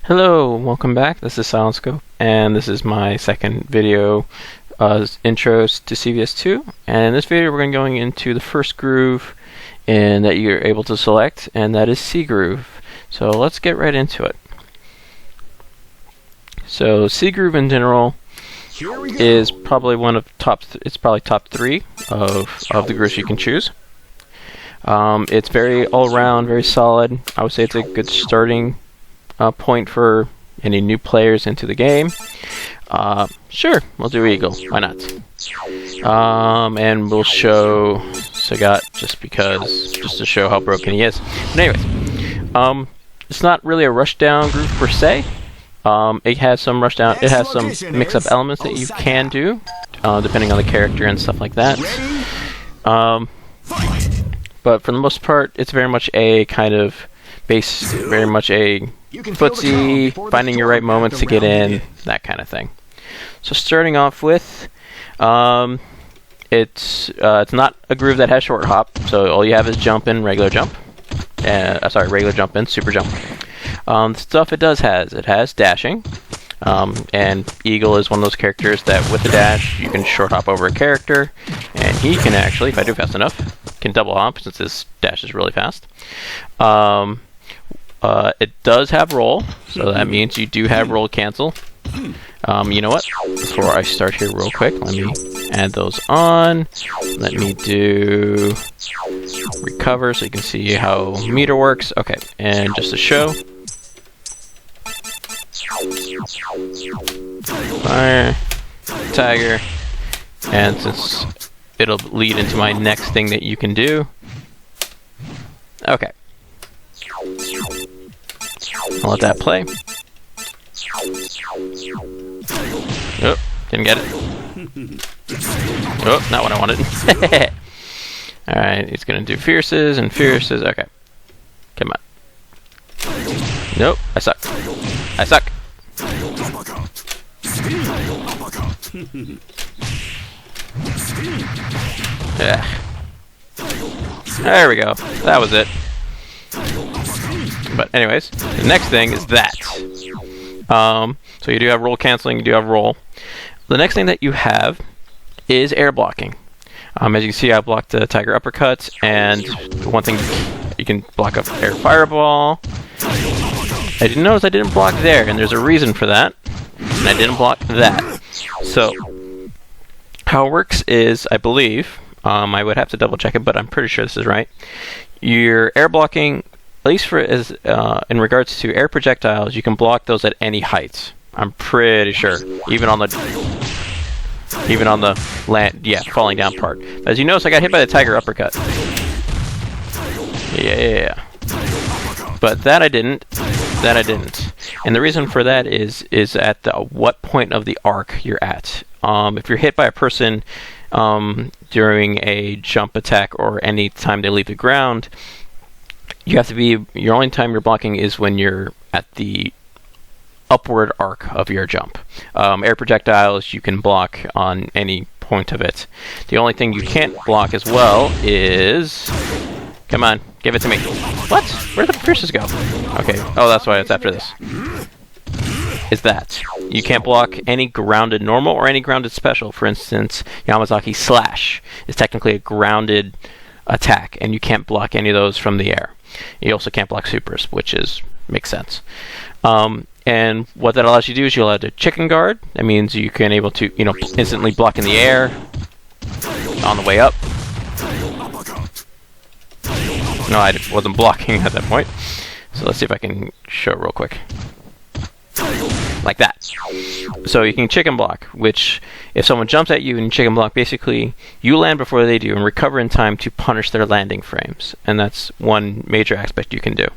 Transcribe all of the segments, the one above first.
Hello, welcome back. This is SilentScope, and this is my second video intros to CVS2. And in this video, we're going into the first groove that you're able to select, and that is C groove. So let's get right into it. So C groove in general is probably one of it's probably top 3 of the grooves you can choose. It's very all around, very solid. I would say it's a good starting point for any new players into the game. Sure, we'll do Eagle. Why not? And we'll show Sagat just to show how broken he is. But anyways, it's not really a rushdown groove per se. It has some rushdown. It has some mix-up elements that you can do, depending on the character and stuff like that. But for the most part, it's very much a kind of very much a footsie, finding your right moments to get in, that kind of thing. So starting off with, it's not a groove that has short hop, so all you have is jump in, regular jump. Regular jump in, super jump. The stuff it has dashing, and Eagle is one of those characters that with the dash you can short hop over a character, and he can actually, if I do fast enough, can double hop since this dash is really fast. It does have roll, so that means you do have roll cancel. You know what? Before I start here real quick, let me add those on. Let me do recover so you can see how meter works. Okay, and just to show. Fire, tiger, and since it'll lead into my next thing that you can do. Okay. I'll let that play. Oh, didn't get it. Oh, not what I wanted. Alright, he's gonna do fierces and fierces. Okay. Come on. Nope, I suck. I suck. Yeah. There we go. That was it. But anyways, the next thing is that. So you do have roll canceling, you do have roll. The next thing that you have is air blocking. As you can see, I blocked the tiger uppercut, and one thing you can block up air fireball. I didn't notice I didn't block there, and there's a reason for that. And I didn't block that. So how it works is, I believe, I would have to double check it, but I'm pretty sure this is right. Your air blocking, at least for in regards to air projectiles, you can block those at any height. I'm pretty sure, even on the land, yeah, falling down part. As you notice, I got hit by the tiger uppercut. Yeah, but that I didn't. That I didn't. And the reason for that is at what point of the arc you're at. If you're hit by a person during a jump attack or any time they leave the ground, you have to be, your only time you're blocking is when you're at the upward arc of your jump. Air projectiles you can block on any point of it. The only thing you can't block as well is, come on, give it to me. What? Where'd the pierces go? Okay, oh, that's why it's after this. Is that you can't block any grounded normal or any grounded special. For instance, Yamazaki slash is technically a grounded attack, and you can't block any of those from the air. You also can't block supers, which makes sense. And what that allows you to do is you're allowed to chicken guard. That means you can able to, instantly block in the air on the way up. No, I wasn't blocking at that point. So let's see if I can show it real quick. Like that. So you can chicken block, which if someone jumps at you and chicken block, basically you land before they do and recover in time to punish their landing frames. And that's one major aspect you can do.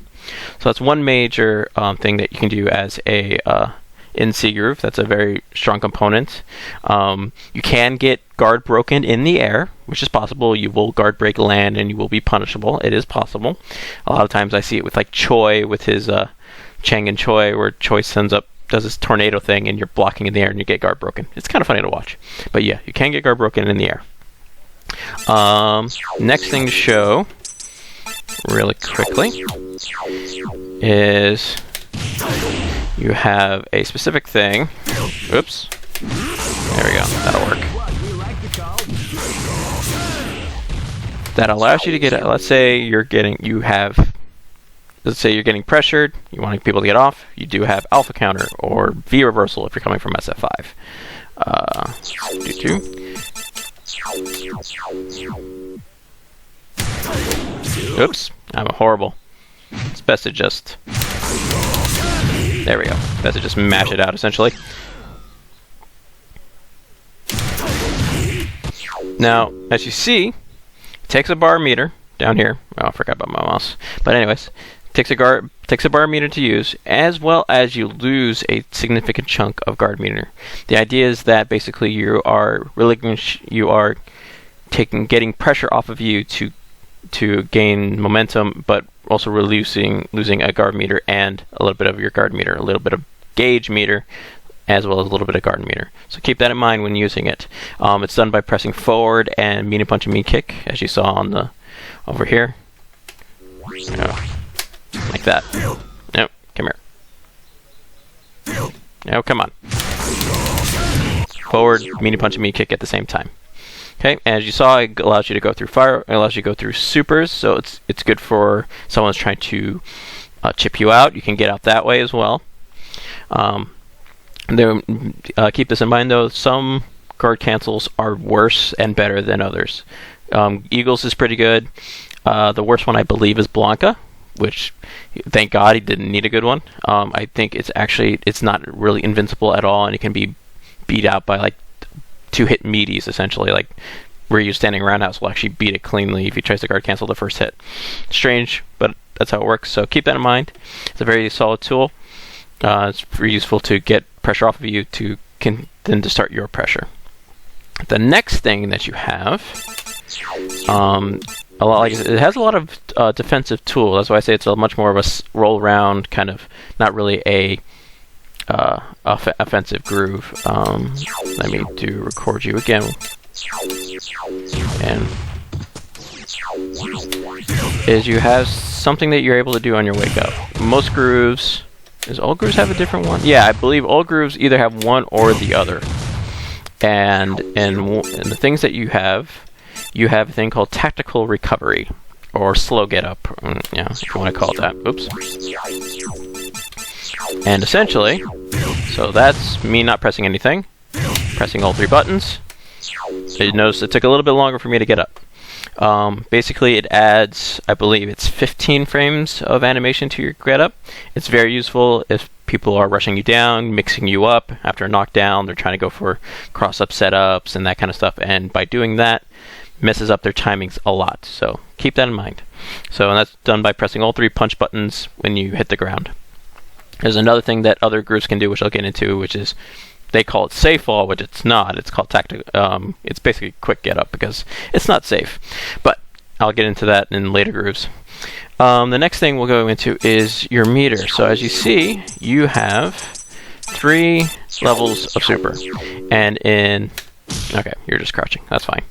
So that's one major thing that you can do as a in C groove. That's a very strong component. You can get guard broken in the air, which is possible. You will guard break land and you will be punishable. It is possible. A lot of times I see it with like Choi with his Chang and Choi, where Choi does this tornado thing and you're blocking in the air and you get guard broken. It's kind of funny to watch. But yeah, you can get guard broken in the air. Next thing to show really quickly is you have a specific thing. Oops. There we go. That'll work. That allows you to get. Let's say you're getting pressured. You want people to get off. You do have alpha counter or V reversal if you're coming from SF5. Oops, I'm horrible. It's best to just. There we go. Best to just mash it out essentially. Now, as you see, it takes a bar meter down here. Oh, I forgot about my mouse. But anyways, takes a bar meter to use, as well as you lose a significant chunk of guard meter. The idea is that basically you are getting pressure off of you to gain momentum, but also losing a guard meter and a little bit of your guard meter, a little bit of gauge meter, as well as a little bit of guard meter. So keep that in mind when using it. It's done by pressing forward and mean punch and mean kick, as you saw on over here. Like that. Nope, come here. No, come on. Forward, mean punch and mean kick at the same time. Okay, as you saw, it allows you to go through fire. It allows you to go through supers, so it's good for someone who's trying to chip you out. You can get out that way as well. Keep this in mind though, some guard cancels are worse and better than others. Eagles is pretty good. The worst one I believe is Blanca, which thank God he didn't need a good one. I think it's not really invincible at all, and it can be beat out by like 2-hit meaties essentially, like where you're standing roundhouse will actually beat it cleanly if he tries to guard cancel the first hit. Strange, but that's how it works, so keep that in mind. It's a very solid tool. It's very useful to get pressure off of you then to start your pressure. The next thing that you have, it has a lot of defensive tools. That's why I say it's much more of a roll round kind of, not really a offensive groove. Let me record you again. And is you have something that you're able to do on your wake up. Most grooves. Does all grooves have a different one? Yeah, I believe all grooves either have one or the other. And the things that you have a thing called tactical recovery, or slow get up. Yeah, if you want to call it that. Oops. And essentially, so that's me not pressing anything, pressing all 3 buttons. You notice it took a little bit longer for me to get up. Basically, it adds, I believe it's 15 frames of animation to your get up. It's very useful if people are rushing you down, mixing you up after a knockdown. They're trying to go for cross-up setups and that kind of stuff. And by doing that, messes up their timings a lot. So keep that in mind. So and that's done by pressing all 3 punch buttons when you hit the ground. There's another thing that other groups can do, which I'll get into, which is they call it safe fall, which it's not. It's called tactical. It's basically quick get up because it's not safe. But I'll get into that in later grooves. The next thing we'll go into is your meter. So as you see, you have 3 levels of super, and okay, you're just crouching. That's fine.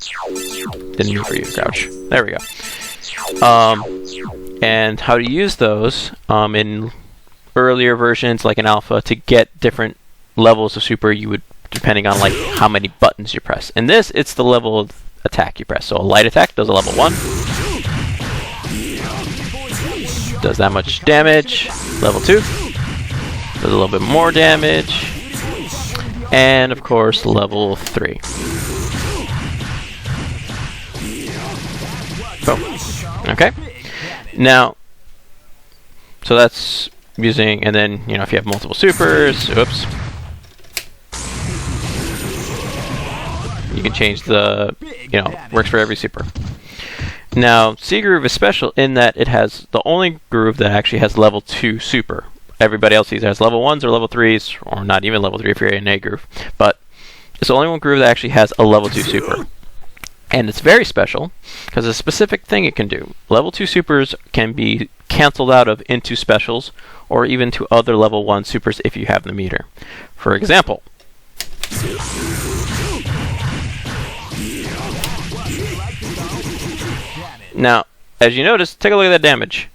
Didn't mean for you to crouch. There we go. And how to use those in earlier versions, like in alpha, to get different levels of super, you would, depending on like how many buttons you press. In this, it's the level of attack you press. So a light attack does a level 1. Does that much damage. Level 2 does a little bit more damage. And of course, level 3. Boom. Okay. Now, so that's using, and then, if you have multiple supers, oops. You can change the, works for every super. Now, C groove is special in that it has the only groove that actually has level 2 super. Everybody else either has level 1s or level 3s, or not even level 3 if you're in A groove. But it's the only one groove that actually has a level 2 super. And it's very special because it's a specific thing it can do. Level 2 supers can be canceled out of into specials or even to other level 1 supers if you have the meter. For example, now, as you notice, take a look at that damage.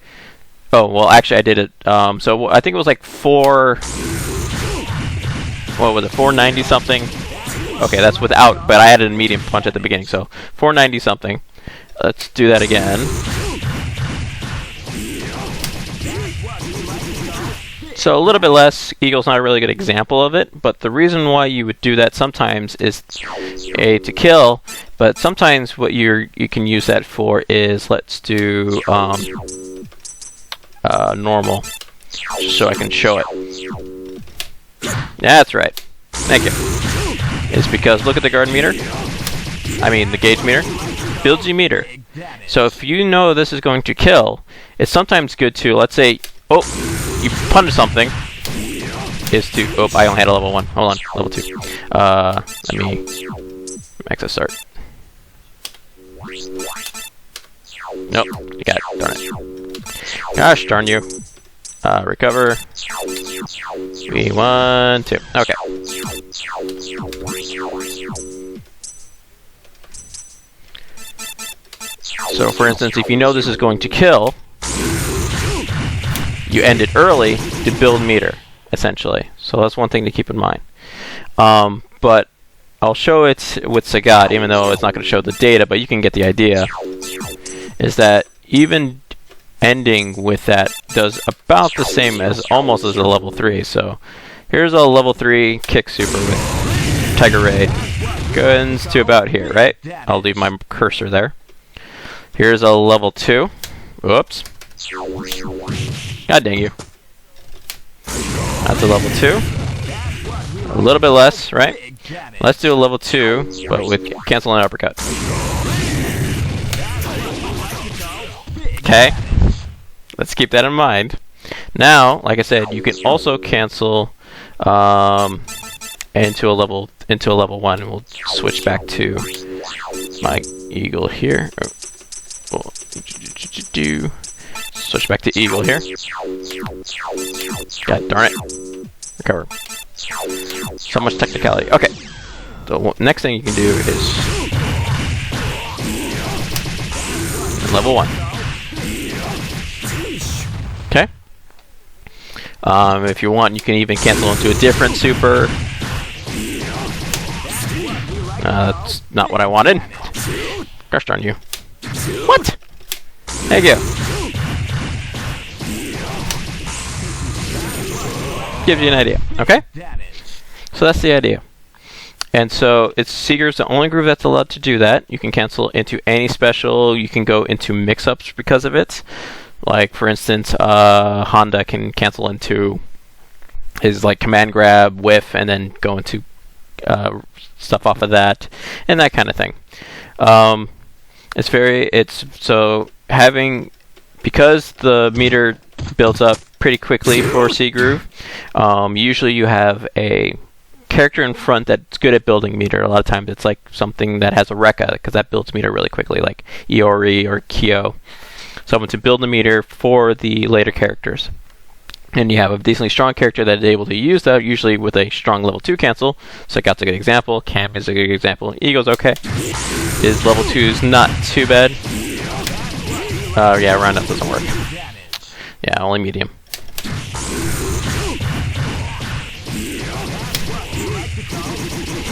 Oh, well, actually, I did it. So I think it was like 4. What was it? 490 something. Okay, that's without, but I added a medium punch at the beginning, so 490 something. Let's do that again. So a little bit less. Eagle's not a really good example of it, but the reason why you would do that sometimes is to kill, but sometimes what you can use that for is, let's do normal, so I can show it. That's right. Thank you. It's because look at the guard meter. I mean the gauge meter. Builds you meter. So if you know this is going to kill, it's sometimes good to, let's say, oh, you punish something. Is to, oh, I only had a level 1. Hold on, level 2. Let me max this start. Nope, you got it. Darn it. Gosh darn you. Recover. 3, 1, 2. Okay. So, for instance, if you know this is going to kill, you end it early to build meter, essentially. So that's one thing to keep in mind. But I'll show it with Sagat, even though it's not going to show the data, but you can get the idea. Is that even ending with that does about the same as almost as a level 3. So here's a level 3 kick super with Tiger Raid. Goes to about here, right? I'll leave my cursor there. Here's a level 2. Whoops. God dang you. That's a level 2. A little bit less, right? Let's do a level 2, but with cancel and uppercut. Okay. Let's keep that in mind. Now, like I said, you can also cancel into a level 1, and we'll switch back to my eagle here. Switch back to eagle here. God darn it. Recover. So much technicality. Okay. The next thing you can do is level 1. Okay. If you want, you can even cancel into a different super. That's not what I wanted. Gosh darn you. What? Thank you. Gives you an idea. Okay? So that's the idea. And so it's Seeger's the only groove that's allowed to do that. You can cancel into any special. You can go into mix-ups because of it. Like, for instance, Honda can cancel into his like command grab, whiff, and then go into stuff off of that, and that kind of thing. Because the meter builds up pretty quickly for C Groove, usually you have a character in front that's good at building meter. A lot of times it's like something that has a Rekka, because that builds meter really quickly, like Iori or Kyo. Someone to build the meter for the later characters. And you have a decently strong character that is able to use that, usually with a strong level 2 cancel. Sagat's a good example. Cam is a good example. Eagle's okay. His level 2's not too bad. Yeah, roundup doesn't work. Yeah, only medium.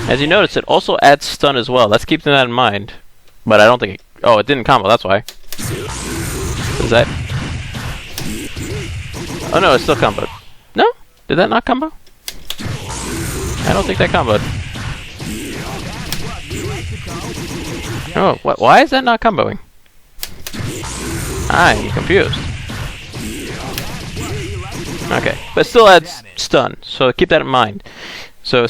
As you notice, it also adds stun as well. Let's keep that in mind. But I don't think it didn't combo, that's why. Is that... Oh no, it's still comboed. No? Did that not combo? I don't think that comboed. Oh, what? Why is that not comboing? I'm confused. Okay, but it still adds stun, so keep that in mind. So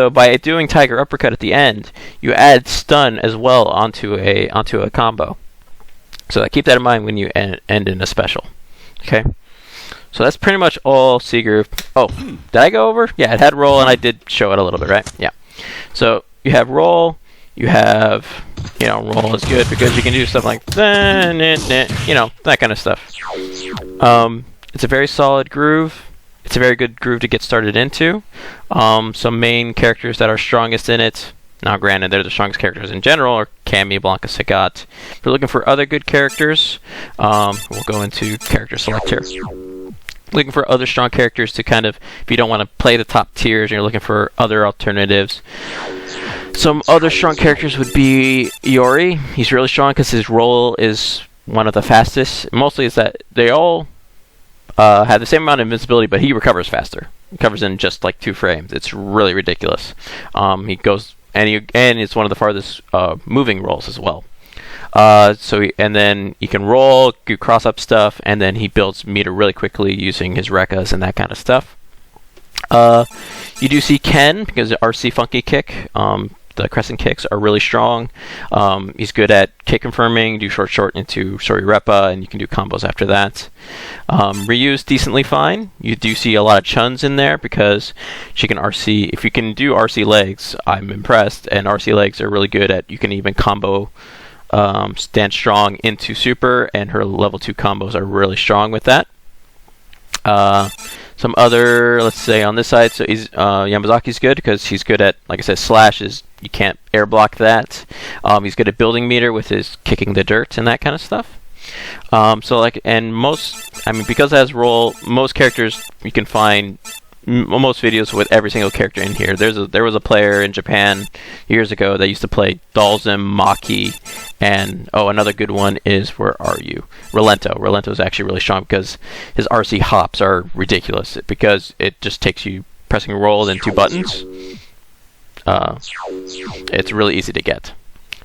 by doing Tiger Uppercut at the end, you add stun as well onto a combo. So keep that in mind when you end in a special. Okay. So that's pretty much all C Groove. Oh, did I go over? Yeah, it had roll, and I did show it a little bit, right? Yeah. So you have roll. You have, roll is good because you can do stuff like that kind of stuff. It's a very solid groove. It's a very good groove to get started into. Some main characters that are strongest in it Now, granted, they're the strongest characters in general, or Cammy, Blanca, Sagat. If you're looking for other good characters, we'll go into character select here. Looking for other strong characters to kind of, if you don't want to play the top tiers and you're looking for other alternatives. Some other strong characters would be Iori. He's really strong because his roll is one of the fastest. Mostly is that they all have the same amount of invincibility, but he recovers faster. He recovers in just like 2 frames. It's really ridiculous. He goes, and it's one of the farthest moving rolls as well. And then he can roll, do cross-up stuff, and then he builds meter really quickly using his Rekkas and that kind of stuff. You do see Ken, because the RC Funky Kick, the Crescent Kicks are really strong. He's good at kick confirming, do short into Sori Repa, and you can do combos after that. Ryu's decently fine. You do see a lot of Chuns in there because she can RC. If you can do RC legs, I'm impressed, and RC legs are really good at, you can even combo stand strong into super, and her level 2 combos are really strong with that. Some other, let's say on this side, so Yamazaki's good because he's good at, like I said, slashes. You can't air block that. He's good at building meter with his kicking the dirt and that kind of stuff. Because it has roll, most characters you can find most videos with every single character in here. There was a player in Japan years ago that used to play Dalzim, Maki, and another good one is, where are you? Rolento. Rolento is actually really strong because his RC hops are ridiculous because it just takes you pressing roll and 2 buttons. It's really easy to get.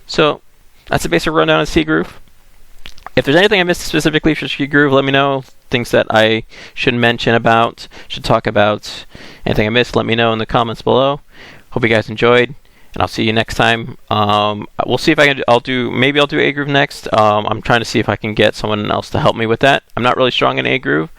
So that's the basic rundown of C Groove. If there's anything I missed specifically for C Groove, let me know. Things that I should mention about, should talk about, anything I missed, let me know in the comments below. Hope you guys enjoyed, and I'll see you next time. We'll see if I'll do A Groove next. I'm trying to see if I can get someone else to help me with that. I'm not really strong in A Groove.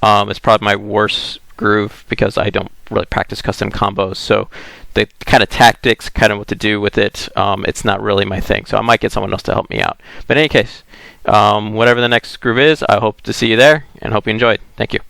It's probably my worst groove because I don't really practice custom combos, so the kind of tactics, kind of what to do with it, it's not really my thing, so I might get someone else to help me out. But in any case, whatever the next groove is, I hope to see you there and hope you enjoyed. Thank you.